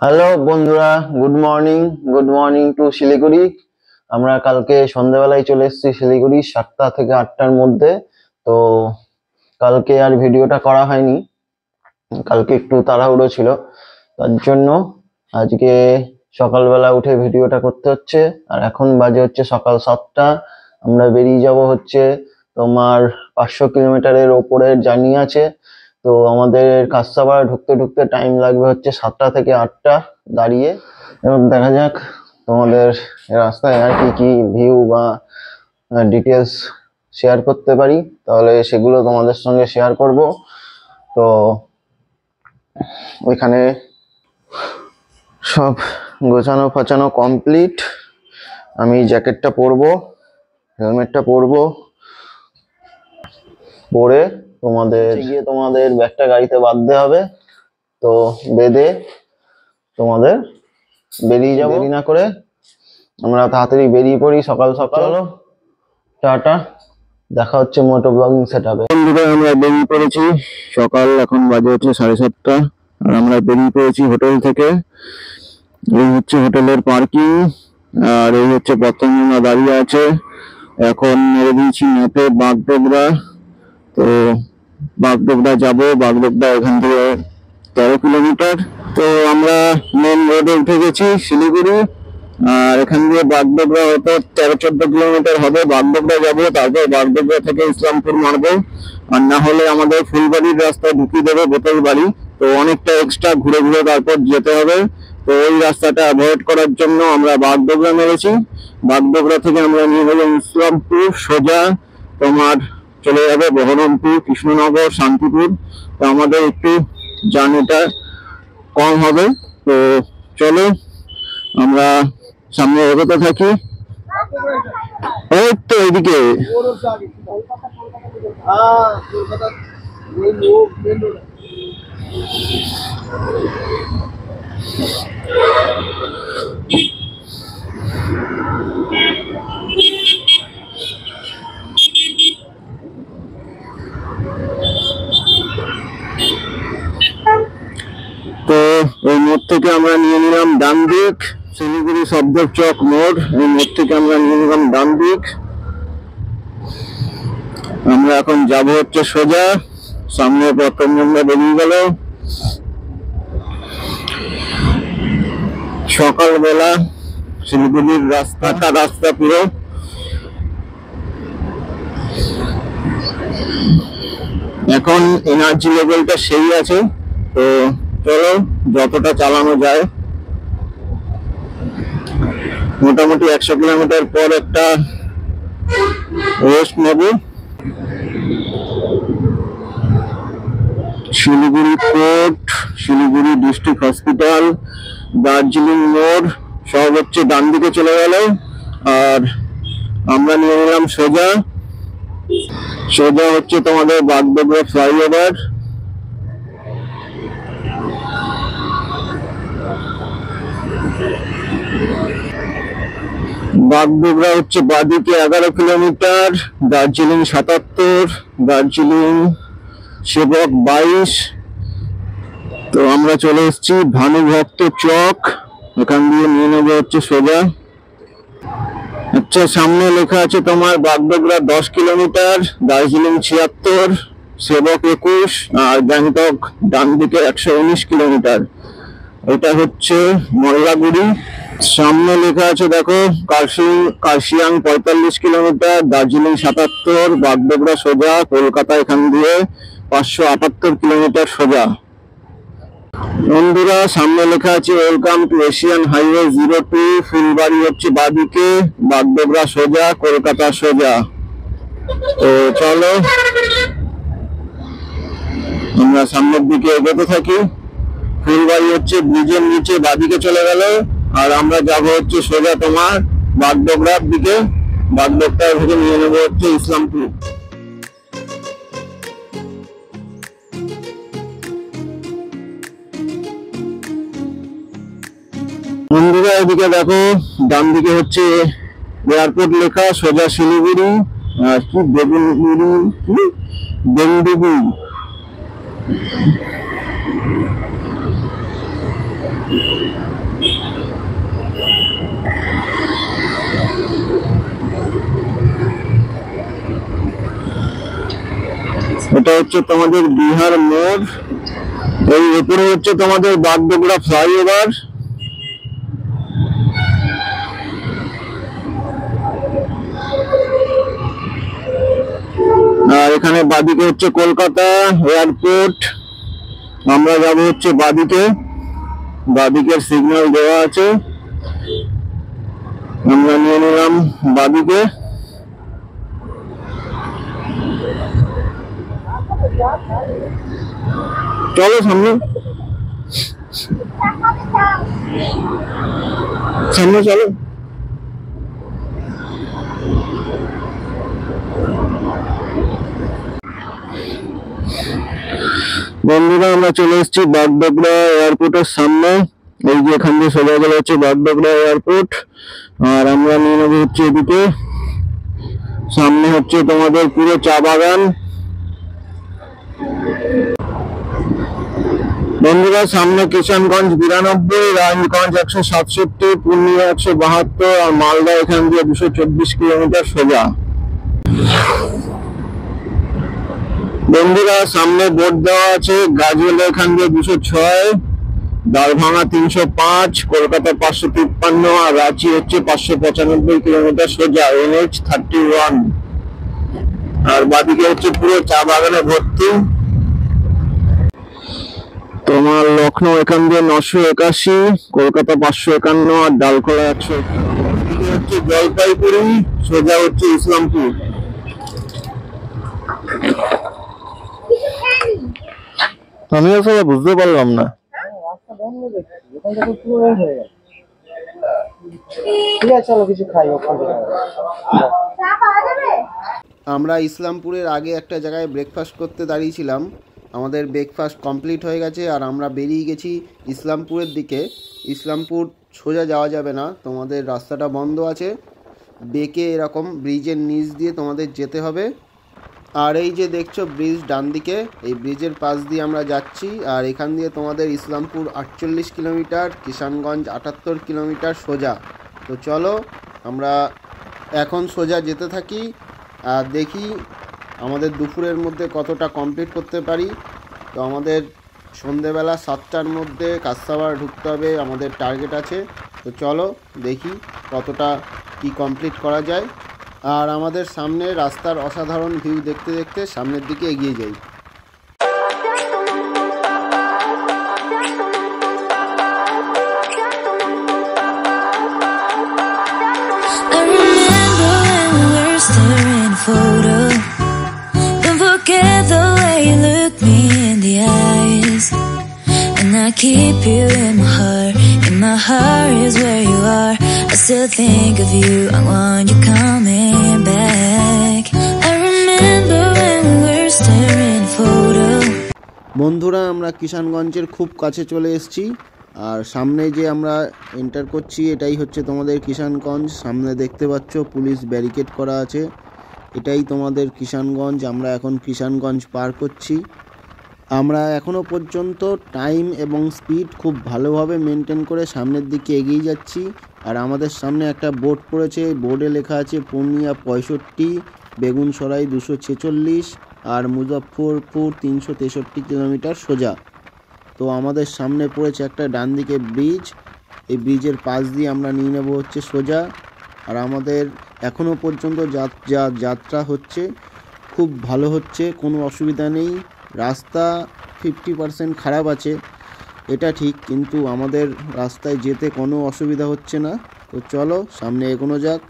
Hello বন্ধুরা, good morning to Siliguri. আমরা কালকে সন্ধ্যাবেলায় চলে এসেছি শিলিগুড়ি 7টা থেকে 8টার মধ্যে। তো কালকে আর ভিডিওটা করা হয়নি, কালকে একটু তাড়াহুড়ো ছিল, তার জন্য আজকে সকালবেলা উঠে ভিডিওটা করতে হচ্ছে। আর এখন বাজে হচ্ছে সকাল 7টা। আমরা বেরিয়ে যাব হচ্ছে তোমার 500 কিলোমিটারের ওপরের জার্নি আছে। তো আমাদের কাঁচরাপাড়া ঢুকতে ঢুকতে টাইম লাগবে হচ্ছে 7টা থেকে 8টা দাঁড়িয়ে। এবং দেখা যাক তোমাদের রাস্তায় আর কি কি ভিউ বা ডিটেলস শেয়ার করতে পারি, তাহলে সেগুলো তোমাদের সঙ্গে শেয়ার করব। তো ওইখানে সব গোছানো ফাছানো কমপ্লিট। আমি জ্যাকেটটা পরবো, হেলমেটটা পরবো, পরে তোমাদের ব্যাগটা গাড়িতে বাঁধতে হবে। তো বেঁধে তোমাদের বেরিয়ে যাবো। দেরি না করে আমরা তাড়াতাড়ি বেরিয়ে পড়ি সকাল সকাল। চলো, টাটা, দেখা হচ্ছে মোটো ব্লগিং সেটআপে। বন্ধুরা, আমরা বেরিয়ে পড়েছি। সকাল এখন বাজে হচ্ছে 7:30, আর আমরা বেরিয়ে পড়েছি হোটেল থেকে। এই হচ্ছে হোটেলের পার্কিং, আর এই হচ্ছে পথমরা দাঁড়িয়ে আছে। এখন মেরে দিয়েছি ম্যাপে বাগডোগরা। তো বাগডোগরা যাবো। বাগডোগরা এখান থেকে 13 কিলোমিটার। তো আমরা মেন রোডে উঠে গেছি শিলিগুড়ি, আর এখান দিয়ে বাগডোগরা হয়তো 13-14 কিলোমিটার হবে। বাগডোগরা যাবো, তারপর বাগডোগরা থেকে ইসলামপুর মারবো, আর না হলে আমাদের ফুলবাড়ির রাস্তায় ঢুকিয়ে দেবে বোতল বাড়ি। তো অনেকটা এক্সট্রা ঘুরে ঘুরে তারপর যেতে হবে। তো ওই রাস্তাটা অ্যাভয়েড করার জন্য আমরা বাগডোগরা মেরেছি। বাগডোগরা থেকে আমরা নিয়ে গেলাম ইসলামপুর, সোজা তোমার চলে যাবে বহরমপুর, কৃষ্ণনগর, শান্তিপুর। তো আমাদের একটু জার্নিটা কম হবে। তো চলো আমরা সামনে এগোতে থাকি। এই তো এদিকে। তো এই মোড় থেকে আমরা নিয়ে নিলাম ডান দিক, শিলিগুড়ি সবদের চক মোড়। এই মোড় থেকে আমরা নিয়ে নিলাম ডান দিক। আমরা এখন যাব হচ্ছে সোজা। সামনে প্রথম আমরা বেরিয়ে গেল। সকালবেলা শিলিগুড়ির রাস্তা পুরো। এখন এনার্জি লেভেলটা সেই আছে। তো চলো যতটা চালানো যায়। মোটামুটি 100 কিলোমিটার পর একটা রেস্ট নেব। Siliguri court, Siliguri district hospital, Darjeeling মোড় সব হচ্ছে ডান দিকে চলে গেল। আর আমরা নিয়ে নিলাম সোজা। সোজা হচ্ছে তোমাদের বাগডোগরা ফ্লাইওভার। বাগডোগরা হচ্ছে বাদিকে 11 কিলোমিটার, দার্জিলিং 77, দার্জিলিং সেবক 22। তো আমরা চলে এসেছি ভানুভক্ত চক। এখান দিয়ে নিয়ে নেবো হচ্ছে সোজা। আচ্ছা, সামনে লেখা আছে তোমার বাগডোগরা 10 কিলোমিটার, দার্জিলিং 76, সেবক 21, আর গ্যাংটক ডান দিকে 119 কিলোমিটার। এটা হচ্ছে মল্লাগুড়ি। সামনে লেখা আছে দেখো কার্শিয়াং 45 কিলোমিটার, দার্জিলিং 77, বাগডোগরা সোজা, কলকাতা এখান দিয়ে 578 কিলোমিটার সোজা। বন্ধুরা, সামনে লেখা আছে welcome to Asian highway 02, Phulbari হচ্ছে বাদিকে, বাগডোগরা সোজা, কলকাতা সোজা। তো চলো আমরা সামনের দিকে এগোতে থাকি। ফুলবাড়ি হচ্ছে ব্রিজের নিচে বাদিকে চলে গেল, আর আমরা যাব হচ্ছে সোজা তোমার বাগডোগরার দিকে। বাগডোগরা থেকে নিয়ে নেবো হচ্ছে ইসলামপুর। বন্ধুরা, এদিকে দেখো ডান দিকে হচ্ছে এয়ারপোর্ট লেখা, সোজা শিলিগুড়ি। আর কি বেগুনডুবি। এটা হচ্ছে তোমাদের বিহার মোড়। এই উপরে হচ্ছে তোমাদের বাগডোগরা ফ্লাইওভার। আর এখানে বাদিকে হচ্ছে কলকাতা এয়ারপোর্ট। আমরা যাবো হচ্ছে বাদিকে, বাদিকের সিগন্যাল দেওয়া আছে, আমরা নিয়ে নিলাম বাদিকে। চলো সামনে সামনে চলো। বন্ধুরা আমরা চলে এসেছি বাগডোগরা এয়ারপোর্টের সামনে। এই যে এখান দিয়ে সোজা গেলে হচ্ছে বাগডোগরা এয়ারপোর্ট। আর আমরা নিয়ে নেবো হচ্ছে এদিকে, সামনে হচ্ছে তোমাদের পুরো চা বাগান। বন্ধুরা সামনে কিষানগঞ্জ 92, রাজগঞ্জ 167, পূর্ণিয়া 172 আর মালদা এখান দিয়ে 224 কিলোমিটার সোজা। বন্ধুরা সামনে বোর্ড দেওয়া আছে, গাজওয়ালা এখান দিয়ে 206, দারভাঙা 305, কলকাতা 553 আর রাঁচি হচ্ছে 595 কিলোমিটার সোজা NH 31। আর বাদিকে হচ্ছে পুরো চা বাগানে ভর্তি। তোমার লখনৌ এখান দিয়ে 981, কলকাতা 551 আর ডালখোলা 100। হচ্ছে জলপাইগুড়ি, সোজা হচ্ছে ইসলামপুর। আমি আসলে বুঝতে পারলাম না। আমরা ইসলামপুরের আগে একটা জায়গায় ব্রেকফাস্ট করতে দাঁড়িয়েছিলাম। আমাদের ব্রেকফাস্ট কমপ্লিট হয়ে গেছে আর আমরা বেরিয়ে গেছি ইসলামপুরের দিকে। ইসলামপুর সোজা যাওয়া যাবে না, তোমাদের রাস্তাটা বন্ধ আছে, বেঁকে এরকম ব্রিজের নিচ দিয়ে তোমাদের যেতে হবে। আর এই যে দেখছো ব্রিজ ডান দিকে, এই ব্রিজের পাশ দিয়ে আমরা যাচ্ছি। আর এখান দিয়ে তোমাদের ইসলামপুর 48 কিলোমিটার, কিষানগঞ্জ 78 কিলোমিটার সোজা। তো চলো আমরা এখন সোজা যেতে থাকি আর দেখি আমাদের দুপুরের মধ্যে কতটা কমপ্লিট করতে পারি। তো আমাদের সন্ধেবেলা 7টার মধ্যে কাসাবার ঢুকতে হবে, আমাদের টার্গেট আছে। তো চলো দেখি কতটা কি কমপ্লিট করা যায়। আর আমাদের সামনে রাস্তার অসাধারণ ভিউ দেখতে দেখতে সামনের দিকে এগিয়ে যাই। Keep you in my heart is where you are. I still think of you, I want you coming back. I remember when we were staring photo. বন্ধুরা আমরা কিষানগঞ্জের খুব কাছে চলে এসেছি। আর সামনে যে আমরা এন্টার করছি এটাই হচ্ছে তোমাদের কিষানগঞ্জ। সামনে দেখতে পাচ্ছ পুলিশ ব্যারিকেড করা আছে, এটাই তোমাদের কিষানগঞ্জ। আমরা এখন কিষানগঞ্জ পার করছি। আমরা এখনও পর্যন্ত টাইম এবং স্পিড খুব ভালোভাবে মেনটেন করে সামনের দিকে এগিয়ে যাচ্ছি। আর আমাদের সামনে একটা বোর্ড পড়েছে, বোর্ডে লেখা আছে পূর্ণিয়া 65, বেগুনসরাই 246 আর মুজফ্ফরপুর 363 কিলোমিটার সোজা। তো আমাদের সামনে পড়েছে একটা ডান দিকে ব্রিজ, এই ব্রিজের পাশ দিয়ে আমরা নিয়ে নেব হচ্ছে সোজা। আর আমাদের এখনও পর্যন্ত যা যাত্রা হচ্ছে খুব ভালো হচ্ছে, কোনো অসুবিধা নেই। রাস্তা 50% খারাপ আছে এটা ঠিক, কিন্তু আমাদের রাস্তায় যেতে কোনো অসুবিধা হচ্ছে না। তো চলো সামনে এগোনো যাক।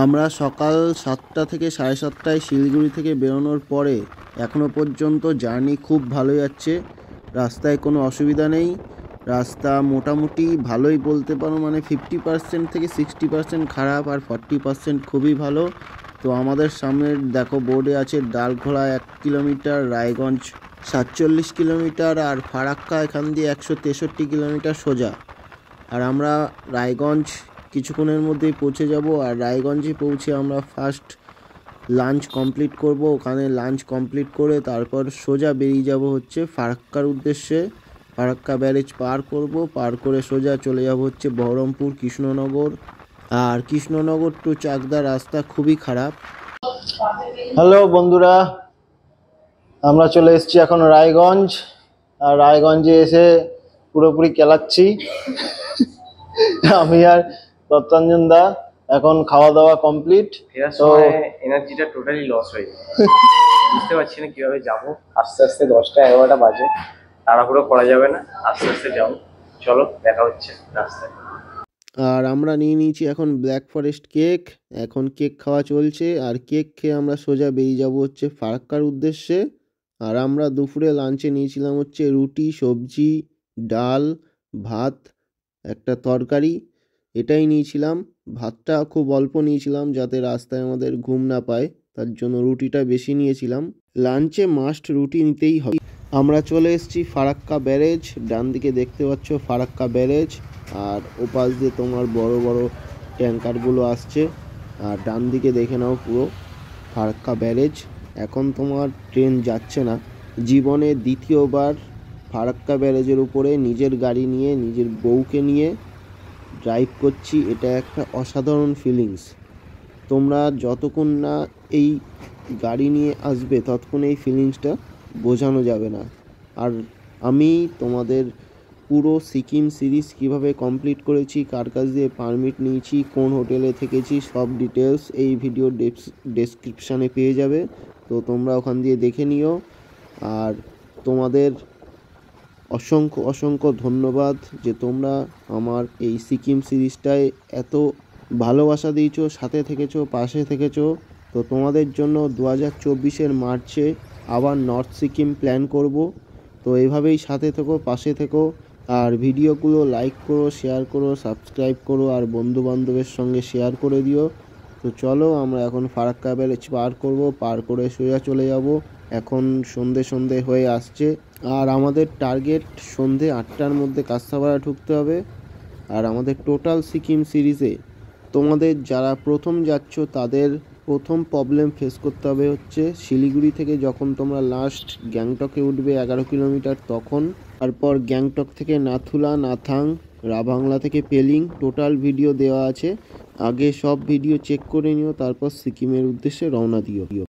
আমরা সকাল 7টা থেকে 7:30 শিলিগুড়ি থেকে বেরোনোর পরে এখনও পর্যন্ত জার্নি খুব ভালো যাচ্ছে, রাস্তায় কোনো অসুবিধা নেই। রাস্তা মোটামুটি ভালোই বলতে পারো, মানে 50% থেকে 60% খারাপ আর 40% খুবই ভালো। তো আমাদের সামনের দেখো বোর্ডে আছে ডালখোলা 1 কিলোমিটার, রায়গঞ্জ 47 কিলোমিটার আর ফারাক্কা এখান দিয়ে 163 কিলোমিটার সোজা। আর আমরা রায়গঞ্জ কিছুক্ষণের মধ্যেই পৌঁছে যাব। আর রায়গঞ্জে পৌঁছে আমরা ফার্স্ট লাঞ্চ কমপ্লিট করব। ওখানে লাঞ্চ কমপ্লিট করে তারপর সোজা বেরিয়ে যাব হচ্ছে ফারাক্কার উদ্দেশ্যে। ফারাক্কা ব্যারেজ পার করব, পার করে সোজা চলে যাব হচ্ছে বহরমপুর কৃষ্ণনগর। আর কৃষ্ণনগর টু চাকদা রাস্তা খুবই খারাপ। হ্যালো বন্ধুরা, আমরা চলে এসেছি এখন রায়গঞ্জ। আর রায়গঞ্জে এসে পুরোপুরি কেলাচ্ছি আমি আর দত্তাঞ্জন দা। এখন খাওয়া দাওয়া কমপ্লিট, তো এনার্জিটা টোটালি লস হয়ে যায়। বুঝতে পারছি না কিভাবে যাব। আস্তে আস্তে 10টা 11টা বাজে, তাড়াহুড়ো করা যাবে না, আস্তে আস্তে যাও। চলো দেখা হচ্ছে রাস্তায়। আর আমরা নিয়ে নিয়েছি এখন ব্ল্যাক ফরেস্ট কেক। এখন কেক খাওয়া চলছে। আর কেক খেয়ে আমরা সোজা বেরিয়ে যাব হচ্ছে ফারাক্কার উদ্দেশ্যে। আর আমরা দুপুরে লাঞ্চে নিয়েছিলাম হচ্ছে রুটি, সবজি, ডাল, ভাত, একটা তরকারি, এটাই নিয়েছিলাম। ভাতটা খুব অল্প নিয়েছিলাম যাতে রাস্তায় আমাদের ঘুম না পায়, তার জন্য রুটিটা বেশি নিয়েছিলাম। লাঞ্চে মাস্ট রুটি নিতেই হবে। আমরা চলে এসেছি ফারাক্কা ব্যারেজ। ডান দিকে দেখতে পাচ্ছ ফারাক্কা ব্যারেজ, আর ওপাশ দিয়ে তোমার বড় বড় ট্যাঙ্কারগুলো আসছে। আর ডান দিকে দেখে নাও পুরো ফারাক্কা ব্যারেজ। এখন তোমার ট্রেন যাচ্ছে না। জীবনে দ্বিতীয়বার ফারাক্কা ব্যারেজের উপরে নিজের গাড়ি নিয়ে, নিজের বউকে নিয়ে ড্রাইভ করছি। এটা একটা অসাধারণ ফিলিংস। তোমরা যতক্ষণ না এই গাড়ি নিয়ে আসবে ততক্ষণ এই ফিলিংসটা বোঝানো যাবে না। আর আমি তোমাদের পুরো সিকিম সিরিজ কিভাবে কমপ্লিট করেছি, কার কাছ দিয়ে পারমিট নিয়েছি, কোন হোটেলে থেকেছি, সব ডিটেলস এই ভিডিও ডেসক্রিপশানে পেয়ে যাবে। তো তোমরা ওখান দিয়ে দেখে নিও। আর তোমাদের অসংখ্য অসংখ্য ধন্যবাদ যে তোমরা আমার এই সিকিম সিরিজটায় এত ভালোবাসা দিয়েছো, সাথে থেকেছো, পাশে থেকেছো। তো তোমাদের জন্য 2024-এর মার্চে আবার নর্থ সিকিম প্ল্যান করব। তো এইভাবেই সাথে থেকো, পাশে থেকো। আর ভিডিওগুলো লাইক করো, শেয়ার করো, সাবস্ক্রাইব করো, আর বন্ধুবান্ধবের সঙ্গে শেয়ার করে দিও। তো চলো আমরা এখন ফারাক্কা ব্যারেজ পার করব, পার করে সোজা চলে যাব। এখন সন্ধে হয়ে আসছে। আর আমাদের টার্গেট সন্ধে 8টার মধ্যে কাস্তাপাড়া ঢুকতে হবে। আর আমাদের টোটাল সিকিম সিরিজে তোমাদের যারা প্রথম যাচ্ছ তাদের প্রথম প্রবলেম ফেস করতে হবে হচ্ছে শিলিগুড়ি থেকে যখন তোমরা লাস্ট গ্যাংটকে উঠবে 11 কিলোমিটার তখন। তারপর গ্যাংটক থেকে নাথুলা, নাথাং, রাভাংলা থেকে পেলিং, টোটাল ভিডিও দেওয়া আছে। আগে সব ভিডিও চেক করে নিও, তারপর সিকিমের উদ্দেশ্যে রওনা দিও।